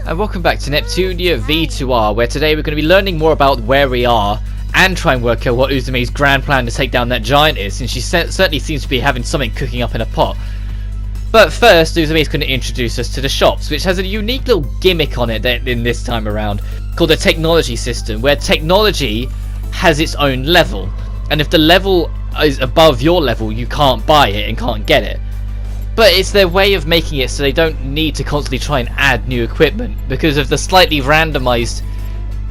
And welcome back to Neptunia VIIR, where today we're going to be learning more about where we are and try and work out what Uzume's grand plan to take down that giant is, since she certainly seems to be having something cooking up in a pot. But first, Uzume's going to introduce us to the shops, which has a unique little gimmick on it in this time around, called a technology system, where technology has its own level, and if the level is above your level, you can't buy it and can't get it. But it's their way of making it so they don't need to constantly try and add new equipment. Because of the slightly randomized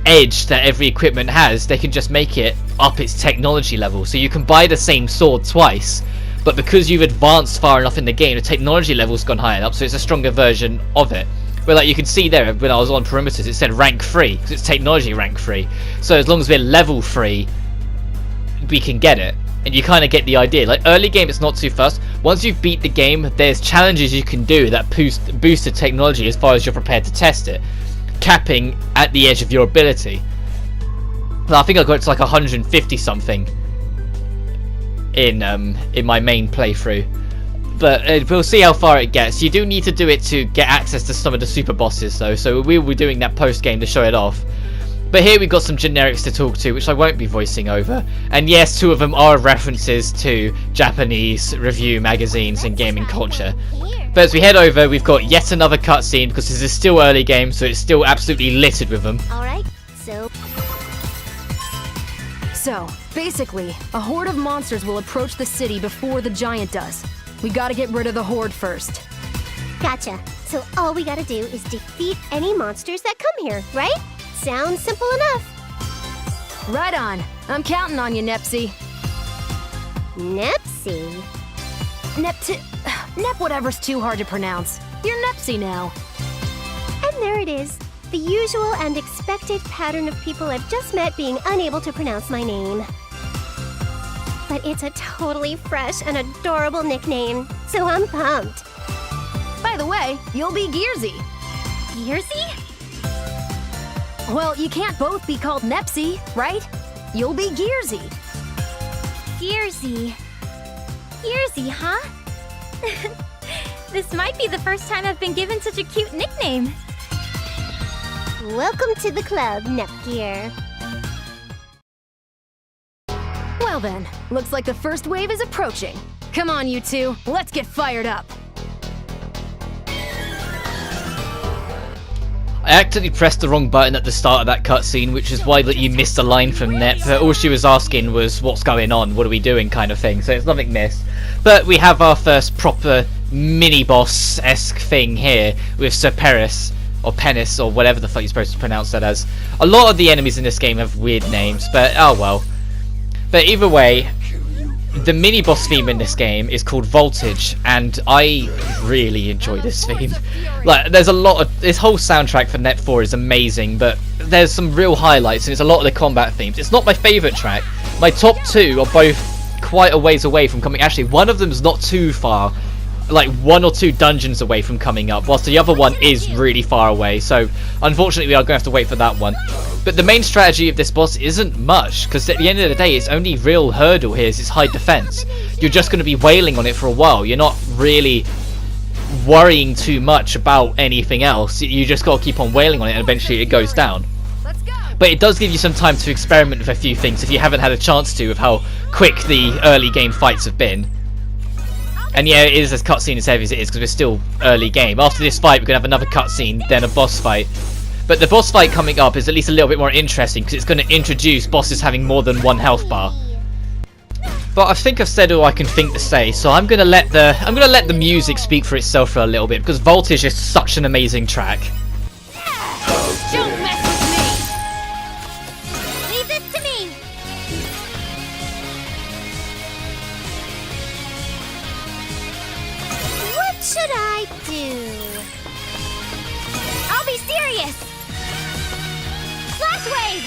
edge that every equipment has, they can just make it up its technology level. So you can buy the same sword twice, but because you've advanced far enough in the game, the technology level's gone high enough, so it's a stronger version of it. But like you can see there, when I was on perimeters, it said rank 3, because it's technology rank 3. So as long as we're level 3, we can get it. And you kind of get the idea. Like early game, it's not too fast. Once you've beat the game, there's challenges you can do that boost the technology as far as you're prepared to test it, capping at the edge of your ability. Well, I think I got to like 150 something in my main playthrough, but we'll see how far it gets. You do need to do it to get access to some of the super bosses though, so we will be doing that post game to show it off. But here we've got some generics to talk to, which I won't be voicing over. And yes, 2 of them are references to Japanese review magazines and gaming culture. But as we head over, we've got yet another cutscene, because this is still early game, so it's still absolutely littered with them. Alright, So, basically, a horde of monsters will approach the city before the giant does. We gotta get rid of the horde first. Gotcha. So all we gotta do is defeat any monsters that come here, right? Sounds simple enough. Right on. I'm counting on you, Nepsy. Nepsy? Nep whatever's too hard to pronounce. You're Nepsy now. And there it is. The usual and expected pattern of people I've just met being unable to pronounce my name. But it's a totally fresh and adorable nickname, so I'm pumped. By the way, you'll be Gearsy. Gearsy? Well, you can't both be called Nepsy, right? You'll be Gearsy. Gearsy. Gearsy, huh? This might be the first time I've been given such a cute nickname. Welcome to the club, Nepgear. Well then, looks like the first wave is approaching. Come on, you two, let's get fired up. I accidentally pressed the wrong button at the start of that cutscene, which is why you missed a line from Nep. All she was asking was, what's going on, what are we doing, kind of thing, so it's nothing missed. But we have our first proper mini-boss-esque thing here with Sir Peris, or Penis, or whatever the fuck you're supposed to pronounce that as. A lot of the enemies in this game have weird names, but oh well. But either way, the mini-boss theme in this game is called Voltage, and I really enjoy this theme. Like, there's a lot of... This whole soundtrack for Net 4 is amazing, but there's some real highlights, and it's a lot of the combat themes. It's not my favourite track. My top 2 are both quite a ways away from coming... Actually, one of them's not too far. Like, 1 or 2 dungeons away from coming up, whilst the other one is really far away, so unfortunately we are going to have to wait for that one. But the main strategy of this boss isn't much, because at the end of the day, its only real hurdle here is its high defense. You're just going to be wailing on it for a while. You're not really worrying too much about anything else. You just got to keep on wailing on it, and eventually it goes down. But it does give you some time to experiment with a few things if you haven't had a chance to, with how quick the early game fights have been. And yeah, it is as cutscene as heavy as it is, because we're still early game. After this fight, we're going to have another cutscene, then a boss fight. But the boss fight coming up is at least a little bit more interesting, because it's going to introduce bosses having more than 1 health bar. But I think I've said all I can think to say, so I'm going to let the music speak for itself for a little bit, because Voltage is such an amazing track. Don't mess with me! Leave this to me! What should I do? I'll be serious! Flash wave!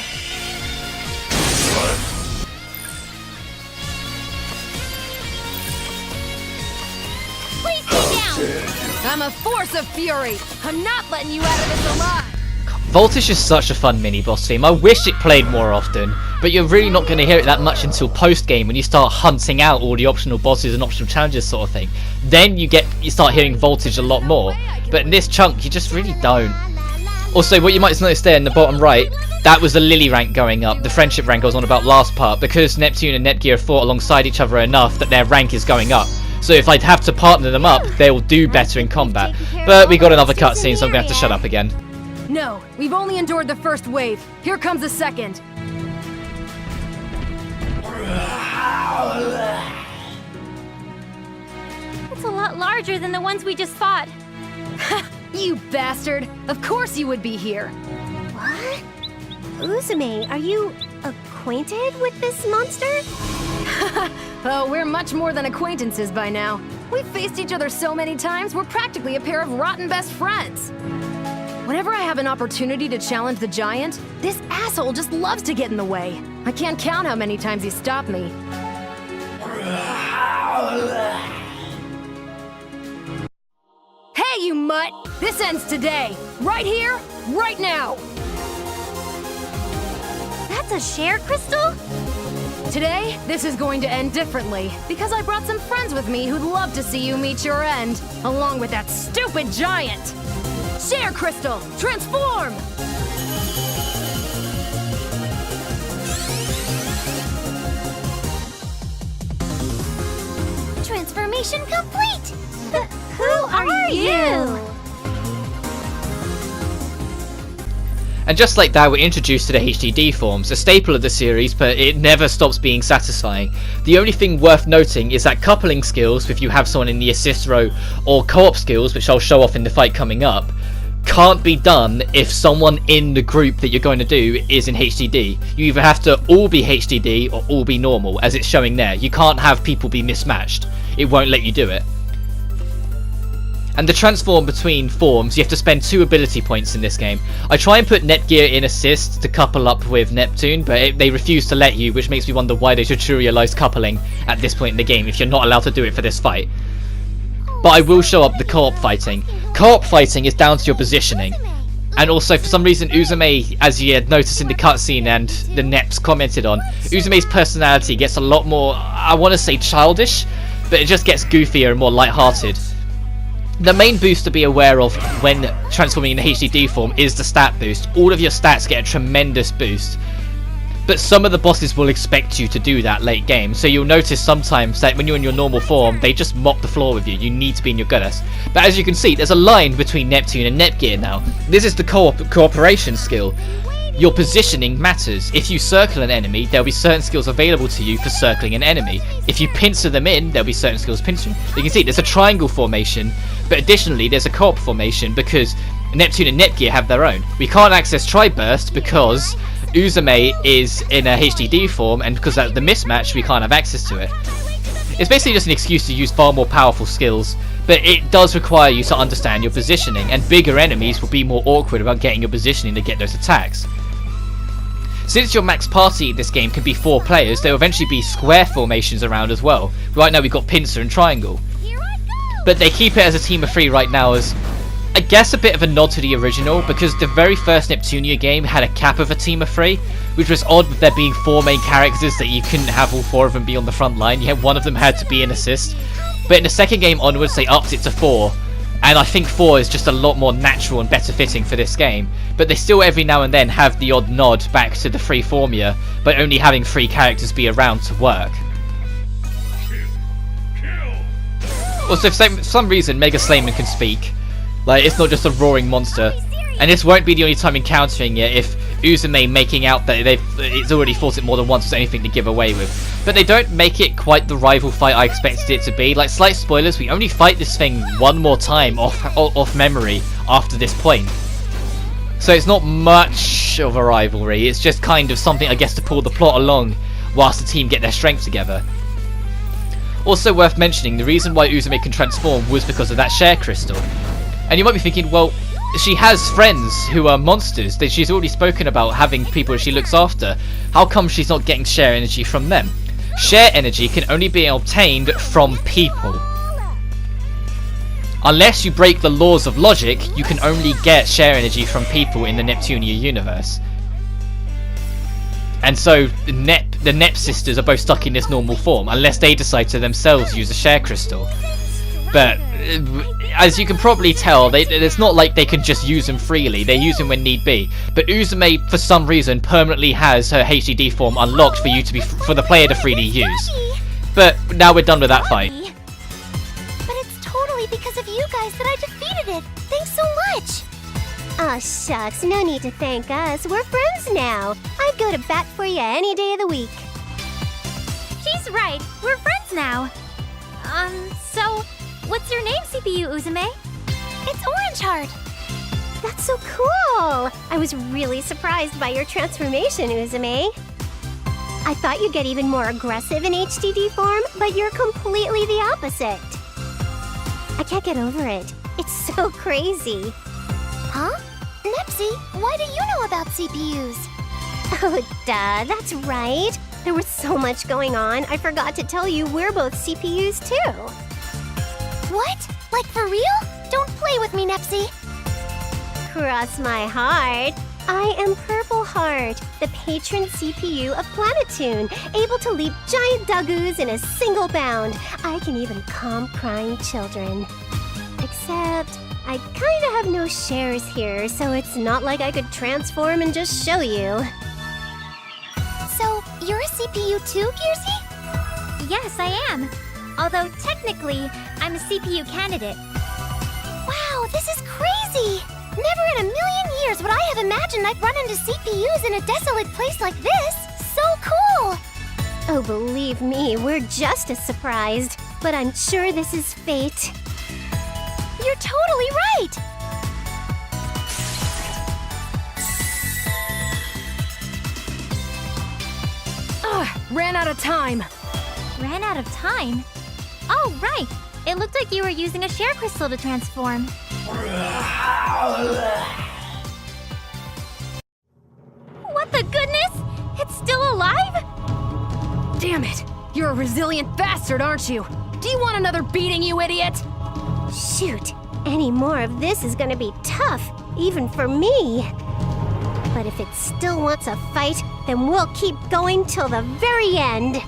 Please stay down! I'm a force of fury. I'm not letting you out of this alive. Voltage is such a fun mini-boss theme. I wish it played more often, but you're really not going to hear it that much until post-game when you start hunting out all the optional bosses and optional challenges sort of thing. Then you start hearing Voltage a lot more, but in this chunk you just really don't. Also, what you might notice there in the bottom right, that was the Lily rank going up, the friendship rank I was on about last part, because Neptune and Netgear fought alongside each other enough that their rank is going up. So if I'd have to partner them up, they'll do better in combat. But we got another cutscene, so I'm going to have to shut up again. No, we've only endured the first wave. Here comes the second. It's a lot larger than the ones we just fought. You bastard! Of course you would be here. What? Uzume, are you acquainted with this monster? Oh, we're much more than acquaintances by now. We've faced each other so many times, we're practically a pair of rotten best friends. Whenever I have an opportunity to challenge the giant, this asshole just loves to get in the way. I can't count how many times he stopped me. Hey, you mutt! This ends today! Right here, right now! That's a share crystal? Today, this is going to end differently, because I brought some friends with me who'd love to see you meet your end, along with that stupid giant! Share Crystal, transform! Transformation complete! But who are you? And just like that, we're introduced to the HDD forms, a staple of the series, but it never stops being satisfying. The only thing worth noting is that coupling skills, if you have someone in the assist row, or co-op skills, which I'll show off in the fight coming up, can't be done if someone in the group that you're going to do is in HDD. You either have to all be HDD or all be normal, as it's showing there. You can't have people be mismatched. It won't let you do it. And the transform between forms, you have to spend 2 ability points in this game. I try and put Netgear in assist to couple up with Neptune, but they refuse to let you, which makes me wonder why they tutorialized coupling at this point in the game if you're not allowed to do it for this fight. But I will show up the co-op fighting. Co-op fighting is down to your positioning. And also, for some reason, Uzume, as you had noticed in the cutscene and the Neps commented on, Uzume's personality gets a lot more, I want to say childish, but it just gets goofier and more lighthearted. The main boost to be aware of when transforming in HDD form is the stat boost. All of your stats get a tremendous boost. But some of the bosses will expect you to do that late game, so you'll notice sometimes that when you're in your normal form, they just mop the floor with you. You need to be in your goddess. But as you can see, there's a line between Neptune and Netgear now. This is the cooperation skill. Your positioning matters. If you circle an enemy, there'll be certain skills available to you for circling an enemy. If you pincer them in, there'll be certain skills pinching. You can see there's a triangle formation, but additionally there's a co-op formation because Neptune and Netgear have their own. We can't access Tri-Burst because Uzume is in a HDD form, and because that's the mismatch, we can't have access to it. It's basically just an excuse to use far more powerful skills, but it does require you to understand your positioning, and bigger enemies will be more awkward about getting your positioning to get those attacks. Since your max party in this game can be 4 players, there will eventually be square formations around as well. Right now we've got pincer and triangle. But they keep it as a team of 3 right now as, I guess, a bit of a nod to the original, because the very first Neptunia game had a cap of a team of 3, which was odd with there being 4 main characters that you couldn't have all 4 of them be on the front line, yet one of them had to be an assist. But in the second game onwards they upped it to 4, and I think 4 is just a lot more natural and better fitting for this game. But they still every now and then have the odd nod back to the 3 formula, but only having 3 characters be around to work. Also, for some reason Mega Slayman can speak. Like, it's not just a roaring monster. And this won't be the only time encountering it if Uzume making out that it's already fought it more than once was anything to give away with. But they don't make it quite the rival fight I expected it to be. Like, slight spoilers, we only fight this thing one more time off memory after this point. So it's not much of a rivalry, it's just kind of something, I guess, to pull the plot along whilst the team get their strength together. Also worth mentioning, the reason why Uzume can transform was because of that share crystal. And you might be thinking, well, she has friends who are monsters that she's already spoken about having people she looks after. How come she's not getting share energy from them? Share energy can only be obtained from people. Unless you break the laws of logic, you can only get share energy from people in the Neptunia universe. And so the Neps sisters are both stuck in this normal form, unless they decide to themselves use a share crystal. but as you can probably tell, it's not like they can just use them freely. They use them when need be. But Uzume, for some reason, permanently has her HDD form unlocked for the player to freely use. But now we're done with that fight. But it's totally because of you guys that I defeated it. Thanks so much. Aw, shucks, no need to thank us. We're friends now. I'd go to bat for you any day of the week. She's right. We're friends now. So, what's your name, CPU Uzume? It's Orange Heart. That's so cool. I was really surprised by your transformation, Uzume. I thought you'd get even more aggressive in HDD form, but you're completely the opposite. I can't get over it. It's so crazy. Huh? Nepsy, why do you know about CPUs? Oh, duh, that's right. There was so much going on, I forgot to tell you we're both CPUs too. What? Like for real? Don't play with me, Nepsy. Cross my heart. I am Purple Heart, the patron CPU of Planetoon, able to leap giant duggoos in a single bound. I can even calm crying children. Except, I kinda have no shares here, so it's not like I could transform and just show you. So, you're a CPU too, Gearsy? Yes, I am. Although, technically, I'm a CPU candidate. Wow, this is crazy! Never in a million years would I have imagined I'd run into CPUs in a desolate place like this! So cool! Oh, believe me, we're just as surprised. But I'm sure this is fate. You're totally right! Ugh, ran out of time. Ran out of time? Oh, right. It looked like you were using a share crystal to transform. What the goodness? It's still alive? Damn it. You're a resilient bastard, aren't you? Do you want another beating, you idiot? Shoot, any more of this is gonna be tough, even for me. But if it still wants a fight, then we'll keep going till the very end.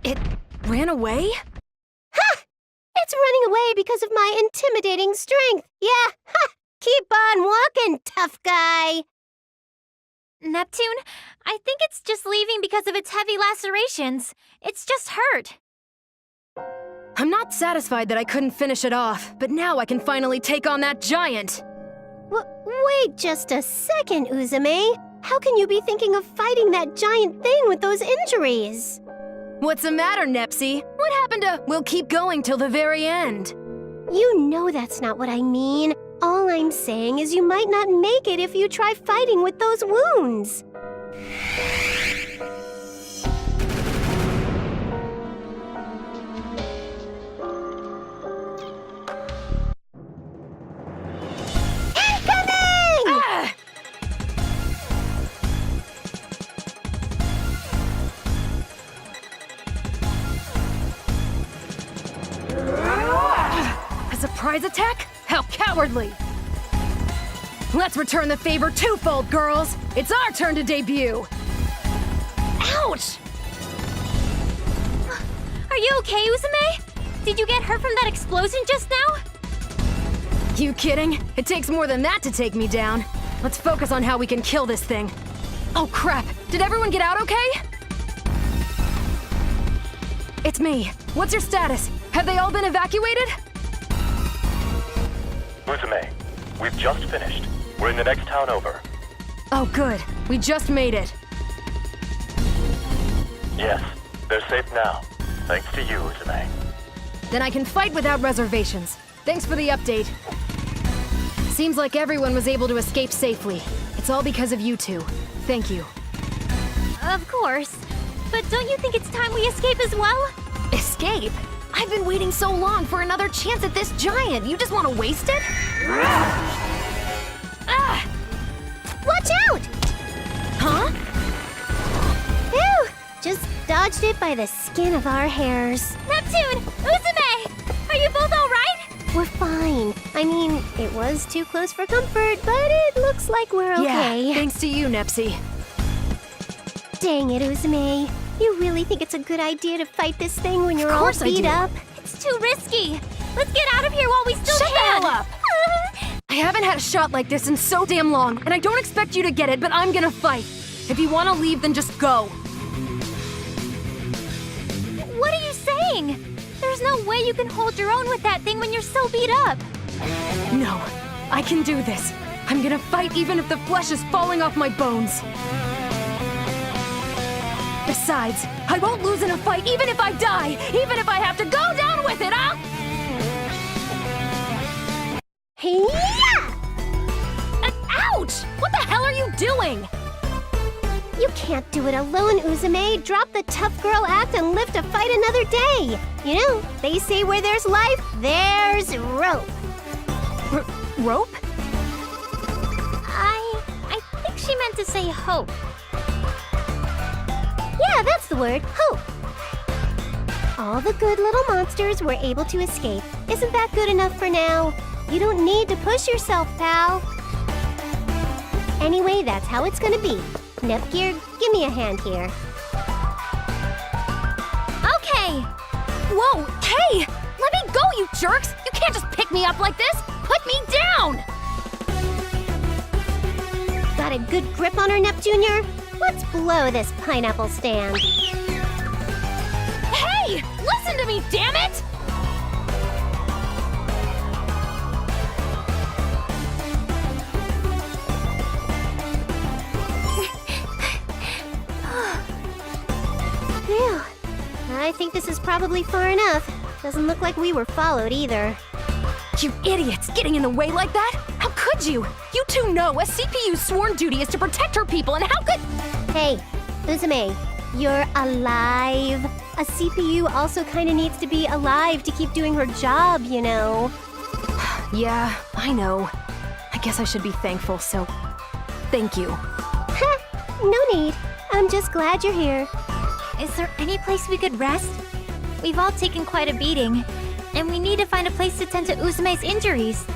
It ran away? Ha! It's running away because of my intimidating strength. Yeah, ha! Keep on walking, tough guy. Neptune, I think it's just leaving because of its heavy lacerations. It's just hurt. I'm not satisfied that I couldn't finish it off, but now I can finally take on that giant. Wait just a second, Uzume. How can you be thinking of fighting that giant thing with those injuries? What's the matter, Nepsy? What happened to we'll keep going till the very end? You know that's not what I mean. All I'm saying is you might not make it if you try fighting with those wounds. Incoming! Ah! A surprise attack? How cowardly! Let's return the favor twofold, girls! It's our turn to debut! Ouch! Are you okay, Uzume? Did you get hurt from that explosion just now? You kidding? It takes more than that to take me down. Let's focus on how we can kill this thing. Oh crap! Did everyone get out okay? It's me. What's your status? Have they all been evacuated? Uzume, we've just finished. We're in the next town over. Oh good. We just made it. Yes, they're safe now. Thanks to you, Uzume. Then I can fight without reservations. Thanks for the update. Seems like everyone was able to escape safely. It's all because of you two. Thank you. Of course. But don't you think it's time we escape as well? Escape? I've been waiting so long for another chance at this giant. You just want to waste it? Ah! Watch out! Huh? Phew! Just dodged it by the skin of our hairs. Neptune! Uzume! Are you both alright? We're fine. I mean, it was too close for comfort, but it looks like we're okay. Yeah, thanks to you, Nepsy. Dang it, Uzume. You really think it's a good idea to fight this thing when you're all course I beat do. up? It's too risky. Let's get out of here while we still Shut the can. hell up! I haven't had a shot like this in so damn long, and I don't expect you to get it, but I'm gonna fight. If you want to leave, then just go. What are you saying? There's no way you can hold your own with that thing when you're so beat up. No, I can do this. I'm gonna fight even if the flesh is falling off my bones. Besides, I won't lose in a fight even if I die, even if I have to go down with it, huh? Hey-ya! Ouch! What the hell are you doing? You can't do it alone, Uzume. Drop the tough girl act and live to fight another day. You know, they say where there's life, there's rope. Rope? I think she meant to say hope. Yeah, that's the word, hope. All the good little monsters were able to escape. Isn't that good enough for now? You don't need to push yourself, pal. Anyway, that's how it's gonna be. Nepgear, give me a hand here. Okay. Whoa, Kay! Let me go, you jerks! You can't just pick me up like this! Put me down! Got a good grip on her, Nep Jr.? Let's blow this pineapple stand. Hey! Listen to me, damn it! Phew. I think this is probably far enough. Doesn't look like we were followed either. You idiots, getting in the way like that? How could you? You two know a CPU's sworn duty is to protect her people, and how could— Hey, Uzume, you're alive. A CPU also kind of needs to be alive to keep doing her job, you know. Yeah, I know. I guess I should be thankful, so thank you. No need. I'm just glad you're here. Is there any place we could rest? We've all taken quite a beating, and we need to find a place to tend to Uzume's injuries.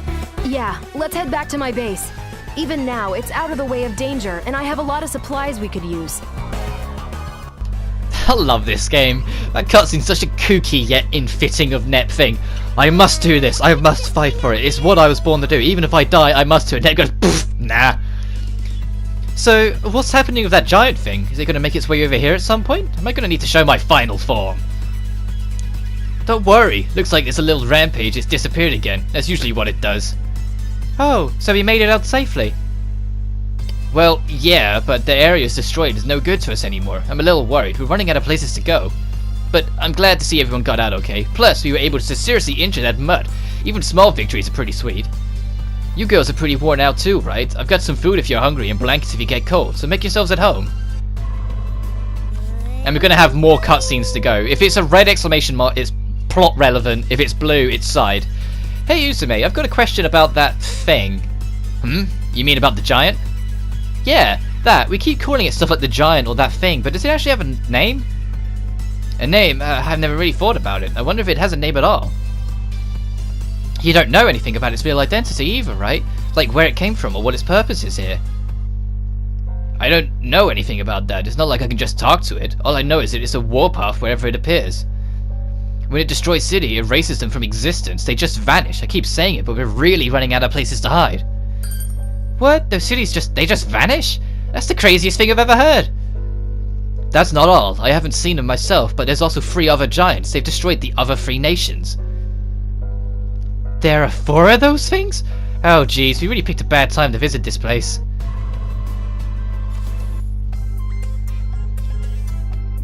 Yeah, let's head back to my base. Even now, it's out of the way of danger, and I have a lot of supplies we could use. I love this game. That cutscene's such a kooky yet infitting of Nep thing. I must do this. I must fight for it. It's what I was born to do. Even if I die, I must do it. Nep goes, poof, nah. So, what's happening with that giant thing? Is it going to make its way over here at some point? Am I going to need to show my final form? Don't worry. Looks like it's a little rampage. It's disappeared again. That's usually what it does. Oh, so we made it out safely. Well, yeah, but the area's destroyed. It's no good to us anymore. I'm a little worried. We're running out of places to go. But I'm glad to see everyone got out okay. Plus, we were able to seriously injure that mud. Even small victories are pretty sweet. You girls are pretty worn out too, right? I've got some food if you're hungry and blankets if you get cold, so make yourselves at home. And we're gonna have more cutscenes to go. If it's a red exclamation mark, it's plot relevant. If it's blue, it's side. Hey Uzume, I've got a question about that thing. You mean about the giant? Yeah, that. We keep calling it stuff like the giant or that thing, but does it actually have a name? A name? I've never really thought about it. I wonder if it has a name at all. You don't know anything about its real identity either, right? Like where it came from or what its purpose is here. I don't know anything about that. It's not like I can just talk to it. All I know is that it's a warpath wherever it appears. When it destroys city, it erases them from existence. They just vanish. I keep saying it, but we're really running out of places to hide. What? Those cities they just vanish? That's the craziest thing I've ever heard. That's not all. I haven't seen them myself, but there's also 3 other giants. They've destroyed the other 3 nations. There are 4 of those things? Oh geez, we really picked a bad time to visit this place.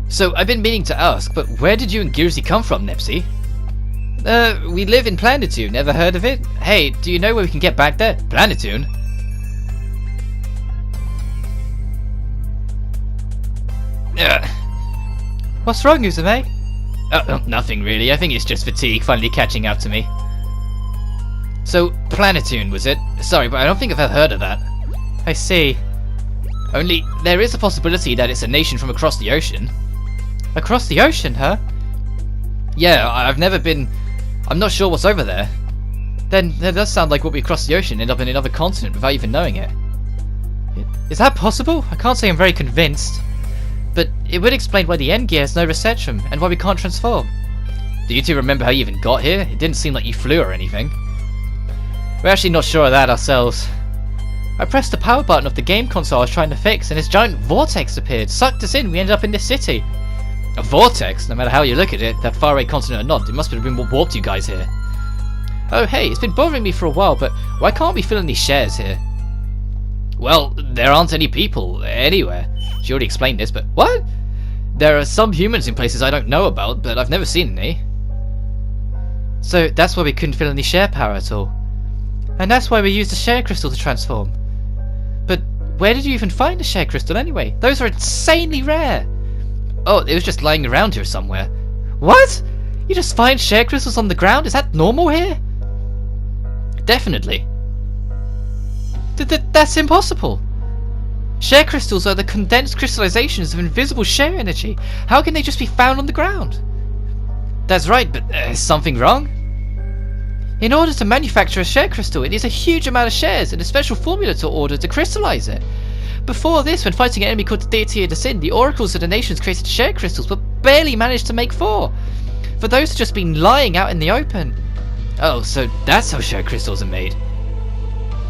So, I've been meaning to ask, but where did you and Girsy come from, Nepsy? We live in Planetoon. Never heard of it? Hey, do you know where we can get back there? Planetoon? What's wrong, Uzume? Nothing really. I think it's just fatigue finally catching up to me. So, Planetoon, was it? Sorry, but I don't think I've ever heard of that. I see. Only, there is a possibility that it's a nation from across the ocean. Across the ocean, huh? Yeah, I've never been... I'm not sure what's over there. Then, that does sound like what we cross the ocean end up in another continent without even knowing it. Is that possible? I can't say I'm very convinced. But it would explain why the end gear has no reception, and why we can't transform. Do you two remember how you even got here? It didn't seem like you flew or anything. We're actually not sure of that ourselves. I pressed the power button of the game console I was trying to fix, and this giant vortex appeared, sucked us in, we ended up in this city. A vortex? No matter how you look at it, that faraway continent or not, it must have been what warped you guys here. Oh hey, it's been bothering me for a while, but why can't we fill in these shares here? Well, there aren't any people anywhere. She already explained this, but what? There are some humans in places I don't know about, but I've never seen any. So that's why we couldn't fill any share power at all. And that's why we used the share crystal to transform. But where did you even find a share crystal anyway? Those are insanely rare. Oh, it was just lying around here somewhere. What? You just find share crystals on the ground? Is that normal here? Definitely. That's impossible. Share crystals are the condensed crystallizations of invisible share energy. How can they just be found on the ground? That's right, but is something wrong? In order to manufacture a share crystal, it needs a huge amount of shares and a special formula to order to crystallize it. Before this, when fighting an enemy called the Deity of the Sin, the oracles of the nations created share crystals, but barely managed to make 4. For those have just been lying out in the open. Oh, so that's how share crystals are made.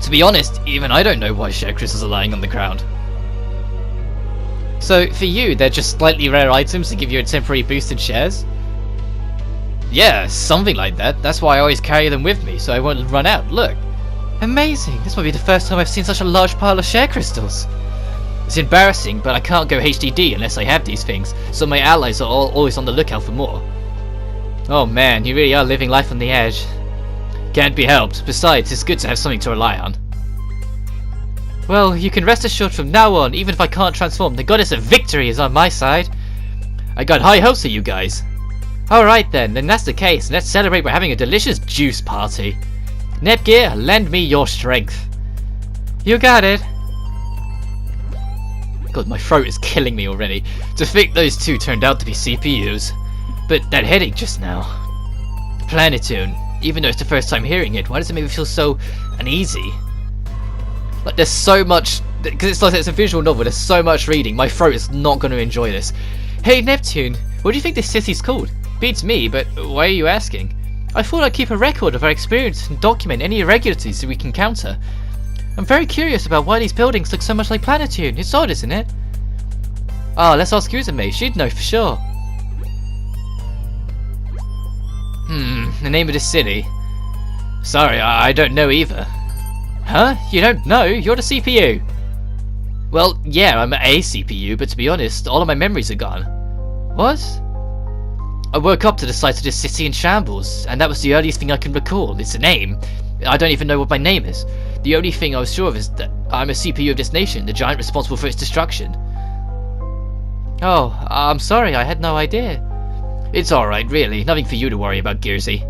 To be honest, even I don't know why share crystals are lying on the ground. So, for you, they're just slightly rare items to give you a temporary boost in shares? Yeah, something like that. That's why I always carry them with me, so I won't run out. Look. Amazing. This might be the first time I've seen such a large pile of share crystals. It's embarrassing, but I can't go HDD unless I have these things, so my allies are always on the lookout for more. Oh man, you really are living life on the edge. Can't be helped. Besides, it's good to have something to rely on. Well, you can rest assured from now on, even if I can't transform, the goddess of victory is on my side. I got high hopes for you guys. Alright then that's the case. Let's celebrate by having a delicious juice party. Netgear, lend me your strength. You got it. God, my throat is killing me already. To think those two turned out to be CPUs. But that headache just now. Planetune. Even though it's the first time hearing it, why does it make me feel so uneasy? Like there's so much, because it's like it's a visual novel, there's so much reading, my throat is not going to enjoy this. Hey Neptune, what do you think this city's called? Beats me, but why are you asking? I thought I'd keep a record of our experience and document any irregularities that we can encounter. I'm very curious about why these buildings look so much like Planetune. It's odd, isn't it? Ah, let's ask Uzume, she'd know for sure. The name of this city? Sorry, I don't know either. Huh? You don't know? You're the CPU. Well, yeah, I'm a CPU, but to be honest, all of my memories are gone. What? I woke up to the sight of this city in shambles, and that was the earliest thing I can recall. It's a name. I don't even know what my name is. The only thing I was sure of is that I'm a CPU of this nation, the giant responsible for its destruction. Oh, I'm sorry, I had no idea. It's alright, really. Nothing for you to worry about, Gearsy.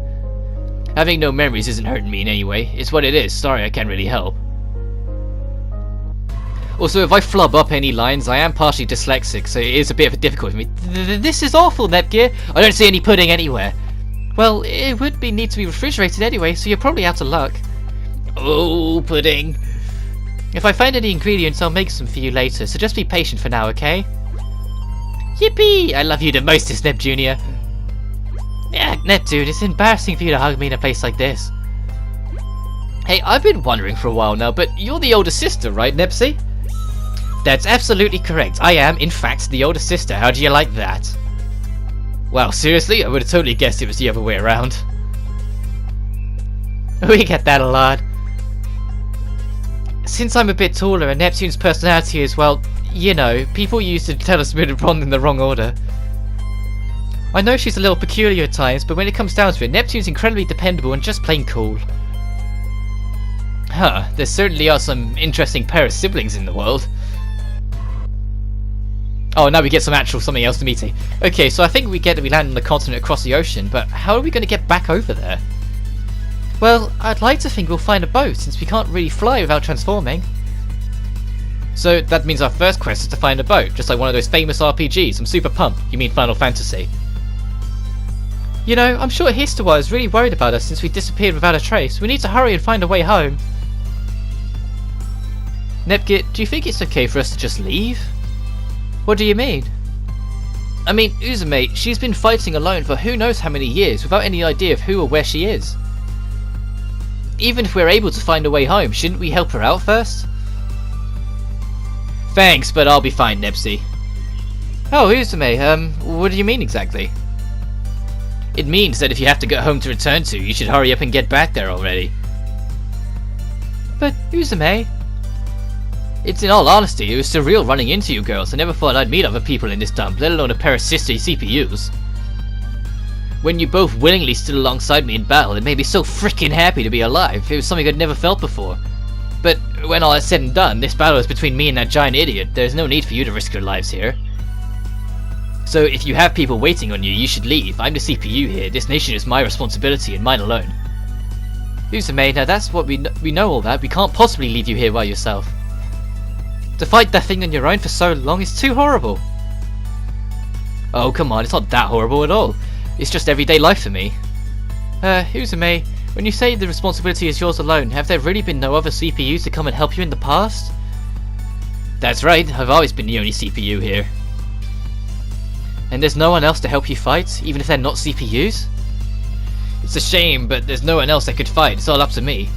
Having no memories isn't hurting me in any way. It's what it is. Sorry, I can't really help. Also, if I flub up any lines, I am partially dyslexic, so it is a bit of a difficulty for me. This is awful, Netgear. I don't see any pudding anywhere. Well, it would need to be refrigerated anyway, so you're probably out of luck. Oh, pudding. If I find any ingredients, I'll make some for you later, so just be patient for now, okay? Yippee! I love you the mostest, Nep Jr. Yeah, Neptune, it's embarrassing for you to hug me in a place like this. Hey, I've been wondering for a while now, but you're the older sister, right, Nepsy? That's absolutely correct. I am, in fact, the older sister. How do you like that? Wow, seriously? I would have totally guessed it was the other way around. We get that a lot. Since I'm a bit taller and Neptune's personality is, well, you know, people used to tell us we'd respond in the wrong order. I know she's a little peculiar at times, but when it comes down to it, Neptune's incredibly dependable and just plain cool. Huh, there certainly are some interesting pair of siblings in the world. Oh, now we get some actual something else to meet. Okay, so I think we get that we land on the continent across the ocean, but how are we going to get back over there? Well, I'd like to think we'll find a boat, since we can't really fly without transforming. So that means our first quest is to find a boat, just like one of those famous RPGs. I'm super pumped. You mean Final Fantasy? You know, I'm sure Histawa is really worried about us since we disappeared without a trace. We need to hurry and find a way home. Nepgit, do you think it's okay for us to just leave? What do you mean? I mean, Uzume, she's been fighting alone for who knows how many years without any idea of who or where she is. Even if we're able to find a way home, shouldn't we help her out first? Thanks, but I'll be fine, Nepsy. Oh, Uzume, what do you mean exactly? It means that if you have to get home to return to, you should hurry up and get back there already. But, Uzume... It's in all honesty, it was surreal running into you girls. I never thought I'd meet other people in this dump, let alone a pair of sister CPUs. When you both willingly stood alongside me in battle, it made me so freaking happy to be alive. It was something I'd never felt before. But when all is said and done, this battle is between me and that giant idiot. There's no need for you to risk your lives here. So if you have people waiting on you, you should leave. I'm the CPU here. This nation is my responsibility and mine alone. Uzume, now that's what we know all that. We can't possibly leave you here by yourself. To fight that thing on your own for so long is too horrible. Oh, come on, it's not that horrible at all. It's just everyday life for me. Uzume, when you say the responsibility is yours alone, have there really been no other CPUs to come and help you in the past? That's right, I've always been the only CPU here. And there's no one else to help you fight, even if they're not CPUs? It's a shame, but there's no one else that could fight. It's all up to me.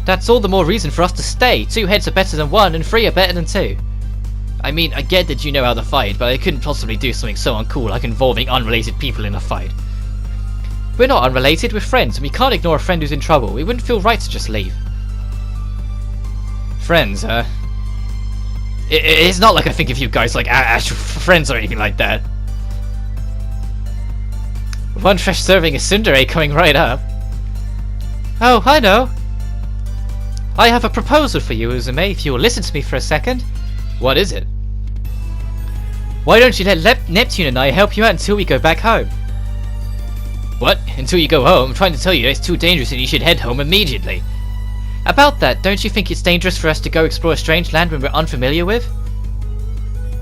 That's all the more reason for us to stay. 2 heads are better than 1, and 3 are better than 2. I mean, I get that you know how to fight, but I couldn't possibly do something so uncool like involving unrelated people in a fight. We're not unrelated, we're friends, and we can't ignore a friend who's in trouble. It wouldn't feel right to just leave. Friends, huh? It's not like I think of you guys like actual friends or anything like that. One fresh serving of tsundere coming right up. Oh, I know. I have a proposal for you, Uzume, if you will listen to me for a second. What is it? Why don't you let Neptune and I help you out until we go back home? What? Until you go home? I'm trying to tell you it's too dangerous and you should head home immediately. About that, don't you think it's dangerous for us to go explore a strange land when we're unfamiliar with?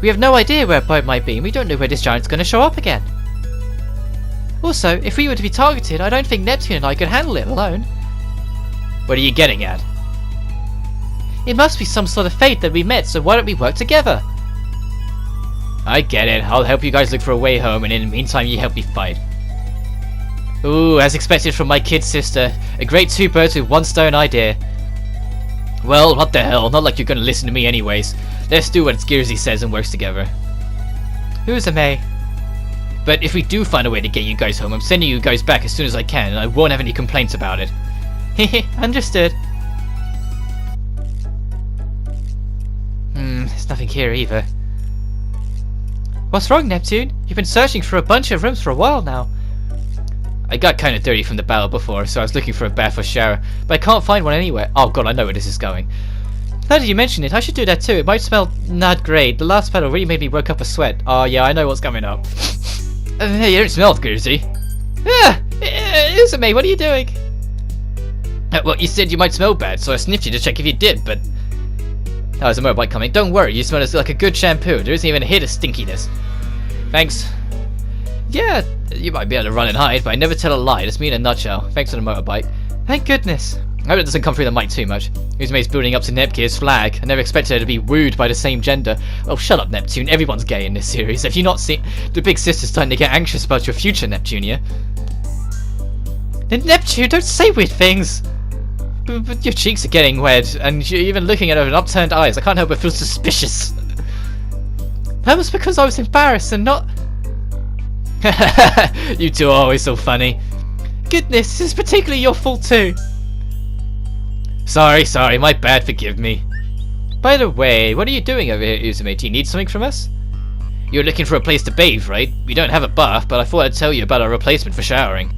We have no idea where a boat might be and we don't know where this giant's going to show up again. Also, if we were to be targeted, I don't think Neptune and I could handle it alone. What are you getting at? It must be some sort of fate that we met, so why don't we work together? I get it. I'll help you guys look for a way home, and in the meantime you help me fight. Ooh, as expected from my kid sister. A great 2 birds with 1 stone idea. Well, what the hell, not like you're gonna listen to me anyways. Let's do what Gearsy says and works together. Uzume. But if we do find a way to get you guys home, I'm sending you guys back as soon as I can, and I won't have any complaints about it. Hehe, understood. There's nothing here either. What's wrong, Neptune? You've been searching for a bunch of rooms for a while now. I got kinda dirty from the battle before, so I was looking for a bath or shower, but I can't find one anywhere. Oh god, I know where this is going. Now that you mention it, I should do that too. It might smell not great. The last battle really made me work up a sweat. Oh yeah, I know what's coming up. Hey, you don't smell good, is he? Yeah! Uzume, what are you doing? Well, you said you might smell bad, so I sniffed you to check if you did, but... Oh, there's a motorbike coming. Don't worry, you smell like a good shampoo. There isn't even a hit of stinkiness. Thanks. Yeah, you might be able to run and hide, but I never tell a lie. That's me in a nutshell. Thanks for the motorbike. Thank goodness. I hope it doesn't come through the mic too much. Uzume's building up to Nepgear's flag. I never expected her to be wooed by the same gender. Oh, shut up, Neptune. Everyone's gay in this series. Have you not seen... The big sister's starting to get anxious about your future, Neptunia. Neptune, don't say weird things! But your cheeks are getting wet, and you're even looking at her with upturned eyes. I can't help but feel suspicious. That was because I was embarrassed and not... You two are always so funny. Goodness, this is particularly your fault too. Sorry, my bad, forgive me. By the way, what are you doing over here, Uzume? Do you need something from us? You're looking for a place to bathe, right? We don't have a bath, but I thought I'd tell you about our replacement for showering.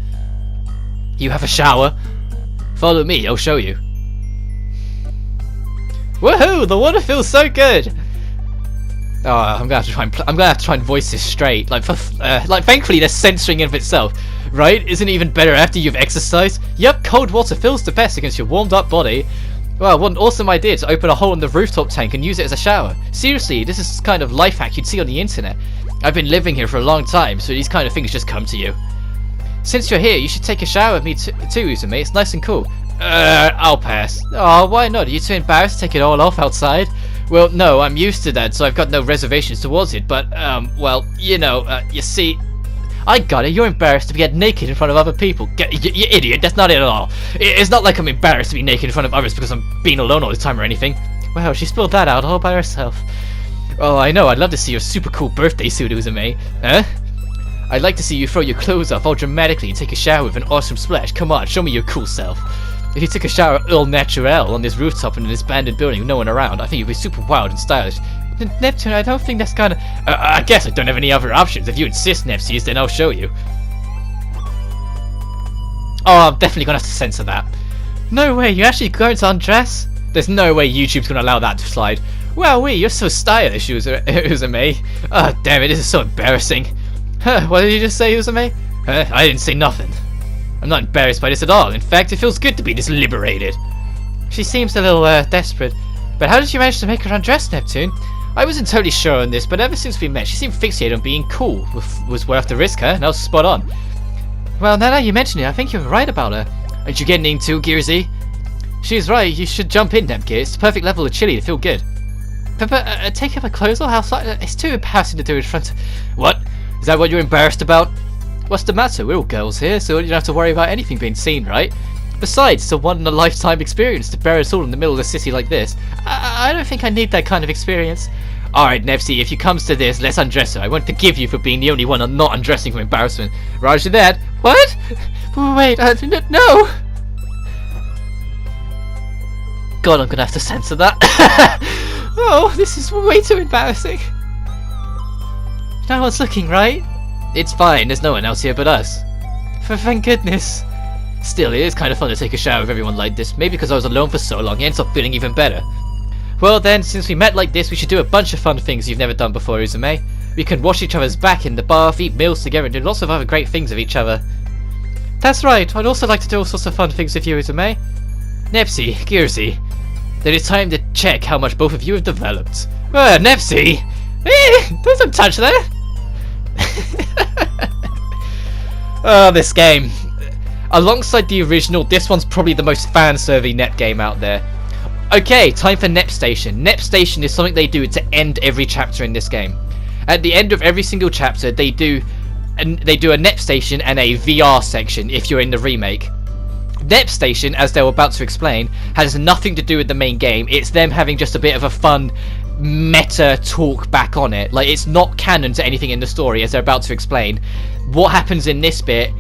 You have a shower? Follow me, I'll show you. Woohoo! The water feels so good! Oh, I'm gonna have to try and voice this straight. Like, thankfully they're censoring it of itself, right? Isn't it even better after you've exercised? Yep, cold water feels the best against your warmed up body. Well, what an awesome idea to open a hole in the rooftop tank and use it as a shower. Seriously, this is the kind of life hack you'd see on the internet. I've been living here for a long time, so these kind of things just come to you. Since you're here, you should take a shower with me too, Uzume. It's nice and cool. I'll pass. Oh, why not? Are you too embarrassed to take it all off outside? Well, no, I'm used to that, so I've got no reservations towards it, but, well, you see... I got it, you're embarrassed to get naked in front of other people. You idiot, that's not it at all. It's not like I'm embarrassed to be naked in front of others because I'm being alone all the time or anything. Wow, she spilled that out all by herself. Oh, I know, I'd love to see your super cool birthday suit, Uzume. Huh? I'd like to see you throw your clothes off all dramatically and take a shower with an awesome splash. Come on, show me your cool self. If you took a shower all natural on this rooftop in this abandoned building with no one around, I think you'd be super wild and stylish. Neptune, I don't think that's gonna... I guess I don't have any other options. If you insist, Nepsies, then I'll show you. Oh, I'm definitely gonna have to censor that. No way, you're actually going to undress? There's no way YouTube's gonna allow that to slide. Wow, you're so stylish, Uzume. Oh, damn it, this is so embarrassing. Huh, what did you just say, Uzume? I didn't say nothing. I'm not embarrassed by this at all. In fact, it feels good to be this liberated. She seems a little, desperate. But how did you manage to make her undress, Neptune? I wasn't totally sure on this, but ever since we met, she seemed fixated on being cool. Was worth the risk, huh? And I was spot on. Well, now that you mention it, I think you're right about her. Aren't you getting into, Gearsy? She's right, you should jump in, Nepgear. It's the perfect level of chilly to feel good. But take off her clothes or outside? It's too embarrassing to do in front of... What? Is that what you're embarrassed about? What's the matter? We're all girls here, so you don't have to worry about anything being seen, right? Besides, it's a one-in-a-lifetime experience to bury us all in the middle of the city like this. I don't think I need that kind of experience. Alright, Nepsy, if it comes to this, let's undress her. I won't forgive you for being the only one not undressing from embarrassment. Roger that. What? Wait, no! God, I'm gonna have to censor that. Oh, this is way too embarrassing. No one's looking, right? It's fine, there's no one else here but us. Thank goodness. Still, it is kind of fun to take a shower with everyone like this. Maybe because I was alone for so long, it ends up feeling even better. Well then, since we met like this, we should do a bunch of fun things you've never done before, Uzume. We can wash each other's back in the bath, eat meals together, and do lots of other great things with each other. That's right, I'd also like to do all sorts of fun things with you, Uzume. Nepsy, Gearsy, then it's time to check how much both of you have developed. Nepsy! Don't touch that! Oh, this game. Alongside the original, this one's probably the most fan-serving Nep game out there. Okay, time for Nep Station. Nep Station is something they do to end every chapter in this game. At the end of every single chapter, they do a Nep Station and a VR section if you're in the remake. Nep Station, as they were about to explain, has nothing to do with the main game. It's them having just a bit of a fun meta talk back on it. Like, it's not canon to anything in the story, as they're about to explain. What happens in this bit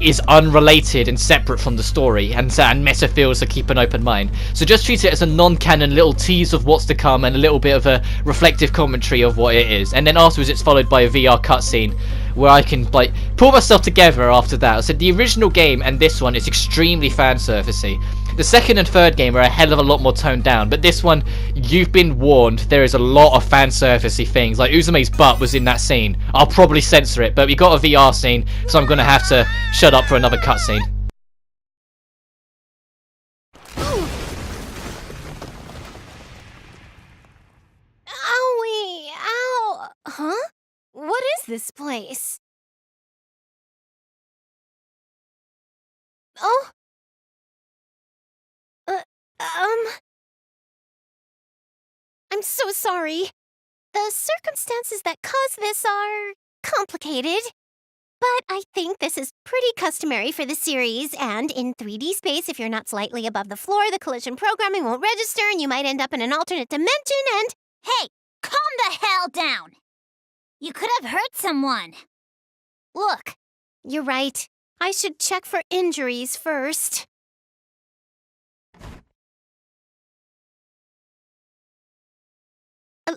is unrelated and separate from the story, and meta feels to keep an open mind. So just treat it as a non-canon little tease of what's to come and a little bit of a reflective commentary of what it is. And then afterwards it's followed by a VR cutscene where I can like pull myself together after that. So the original game and this one is extremely fan servicey. The second and third game are a hell of a lot more toned down, but this one, you've been warned, there is a lot of fan servicey things. Like Uzume's butt was in that scene. I'll probably censor it, but we got a VR scene, so I'm gonna have to shut up for another cutscene. Owie! Ow! Huh? What is this place? Oh? I'm so sorry. The circumstances that cause this are complicated. But I think this is pretty customary for the series, and in 3D space, if you're not slightly above the floor, the collision programming won't register and you might end up in an alternate dimension and... Hey, calm the hell down! You could have hurt someone. Look. You're right. I should check for injuries first.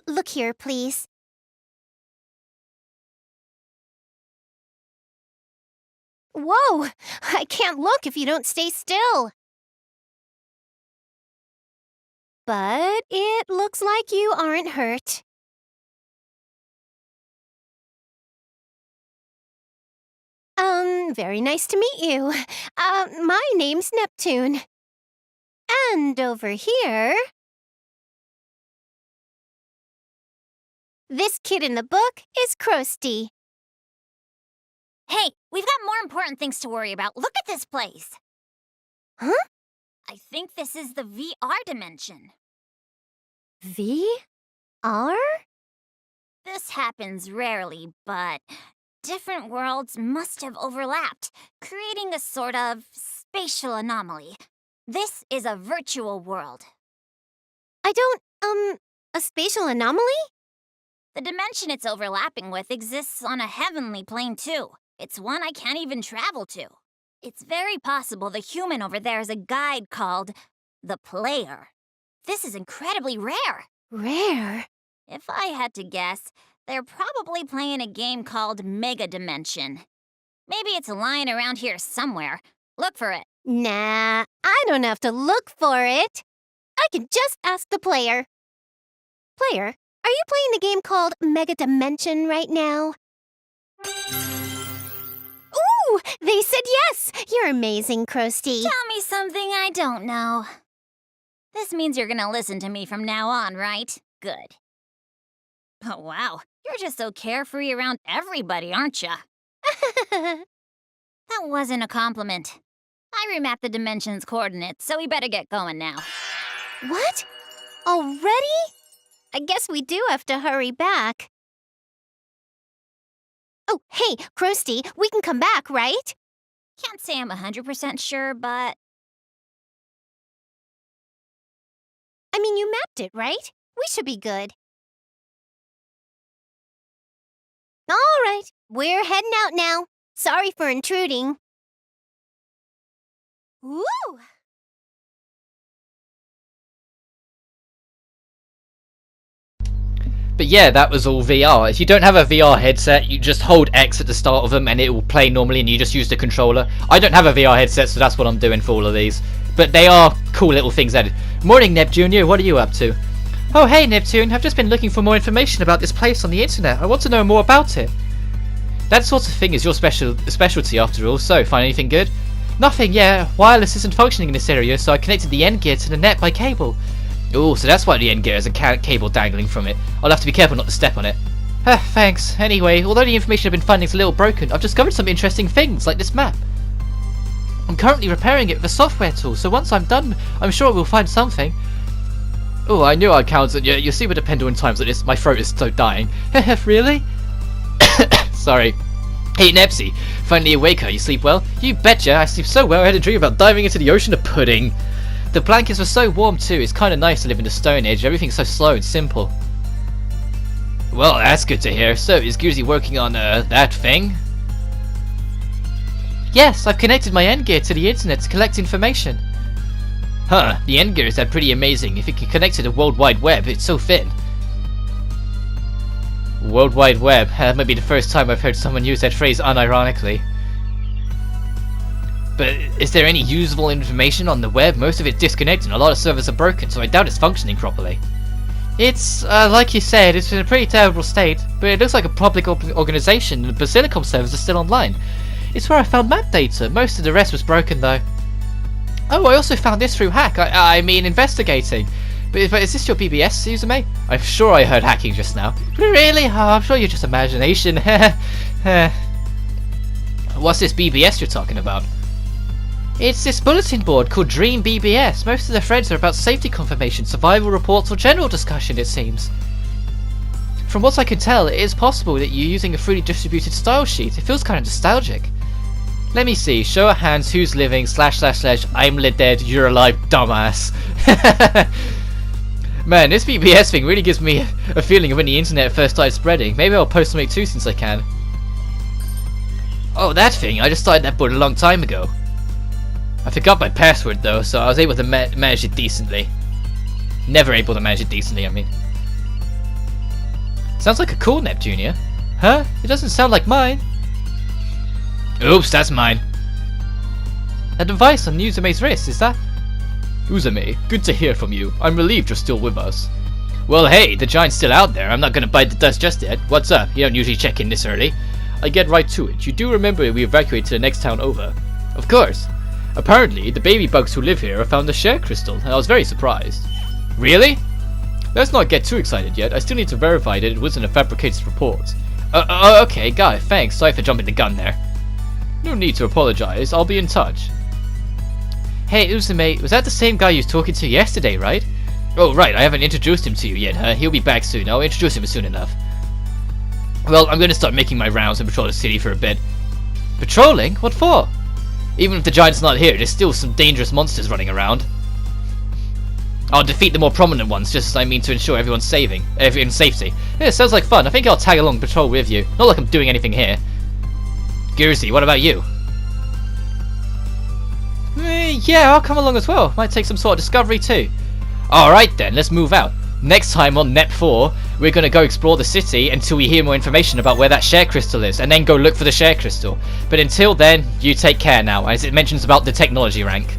Look here, please. Whoa! I can't look if you don't stay still. But it looks like you aren't hurt. Very nice to meet you. My name's Neptune. And over here... This kid in the book is Krusty. Hey, we've got more important things to worry about. Look at this place. Huh? I think this is the VR dimension. V? Are? This happens rarely, but different worlds must have overlapped, creating a sort of spatial anomaly. This is a virtual world. I don't, a spatial anomaly? The dimension it's overlapping with exists on a heavenly plane too. It's one I can't even travel to. It's very possible the human over there is a guide called the Player. This is incredibly rare. Rare? If I had to guess, they're probably playing a game called Megadimension. Maybe it's lying around here somewhere. Look for it. Nah, I don't have to look for it. I can just ask the player. Player, are you playing the game called Megadimension right now? Ooh, they said yes! You're amazing, Krusty. Tell me something I don't know. This means you're gonna listen to me from now on, right? Good. Oh, wow. You're just so carefree around everybody, aren't ya? That wasn't a compliment. I remapped the dimension's coordinates, so we better get going now. What? Already? I guess we do have to hurry back. Oh, hey, Krusty, we can come back, right? Can't say I'm 100% sure, but... I mean, you mapped it, right? We should be good. All right, we're heading out now. Sorry for intruding. Woo! But yeah, that was all VR. If you don't have a VR headset, you just hold X at the start of them and it will play normally and you just use the controller. I don't have a VR headset, so that's what I'm doing for all of these. But they are cool little things added. Morning, Nep Jr., what are you up to? Oh, hey, Neptune, I've just been looking for more information about this place on the internet. I want to know more about it. That sort of thing is your specialty after all, so find anything good? Nothing, yeah. Wireless isn't functioning in this area, so I connected the end gear to the net by cable. Ooh, so that's why the end gear has a cable dangling from it. I'll have to be careful not to step on it. Thanks. Anyway, although the information I've been finding is a little broken, I've discovered some interesting things, like this map. I'm currently repairing it with a software tool, so once I'm done, I'm sure we'll find something. Oh, I knew I'd count on you. You see, with the pendulum times like this, my throat is so dying. Really? Sorry. Hey, Nepsy. Finally awake, huh? You sleep well? You betcha. I sleep so well, I had a dream about diving into the ocean of pudding. The blankets were so warm, too. It's kind of nice to live in the Stone Age. Everything's so slow and simple. Well, that's good to hear. So, is Goosey working on, that thing? Yes, I've connected my end gear to the internet to collect information. Huh, the end gear is that pretty amazing. If it can connect to the World Wide Web, it's so thin. World Wide Web. That might be the first time I've heard someone use that phrase unironically. But is there any usable information on the web? Most of it's disconnected and a lot of servers are broken, so I doubt it's functioning properly. It's, like you said, it's in a pretty terrible state, but it looks like a public organization and the Basilicom servers are still online. It's where I found map data. Most of the rest was broken though. Oh, I also found this through hack. I mean investigating. But is this your BBS, Uzume? I'm sure I heard hacking just now. Really? Oh, I'm sure you're just imagination. What's this BBS you're talking about? It's this bulletin board called Dream BBS. Most of the threads are about safety confirmation, survival reports, or general discussion, it seems. From what I can tell, it is possible that you're using a freely distributed style sheet. It feels kind of nostalgic. Let me see. Show of hands. Who's living? / I'm dead. You're alive, dumbass. Man, this BBS thing really gives me a feeling of when the internet first started spreading. Maybe I'll post something too since I can. Oh, that thing. I just started that board a long time ago. I forgot my password though, so I was able to manage it decently. Never able to manage it decently, I mean. Sounds like a cool Nep, Jr. Huh? It doesn't sound like mine. Oops, that's mine. A device on Uzume's wrist, is that? Uzume, good to hear from you. I'm relieved you're still with us. Well, hey, the giant's still out there. I'm not gonna bite the dust just yet. What's up? You don't usually check in this early. I get right to it. You do remember we evacuated to the next town over? Of course. Apparently, the baby bugs who live here have found the share crystal, and I was very surprised. Really? Let's not get too excited yet. I still need to verify that it wasn't a fabricated report. Okay, got it. Thanks. Sorry for jumping the gun there. No need to apologize. I'll be in touch. Hey, Uzume, was that the same guy you was talking to yesterday, right? Oh, right, I haven't introduced him to you yet. He'll be back soon. I'll introduce him soon enough. Well, I'm going to start making my rounds and patrol the city for a bit. Patrolling? What for? Even if the giant's not here, there's still some dangerous monsters running around. I'll defeat the more prominent ones, just as I mean to ensure everyone's safety. Yeah, sounds like fun. I think I'll tag along patrol with you. Not like I'm doing anything here. Gursy, what about you? Yeah, I'll come along as well. Might take some sort of discovery too. Alright then, let's move out. Next time on Nep 4, we're going to go explore the city until we hear more information about where that share crystal is, and then go look for the share crystal. But until then, you take care now, as it mentions about the technology rank.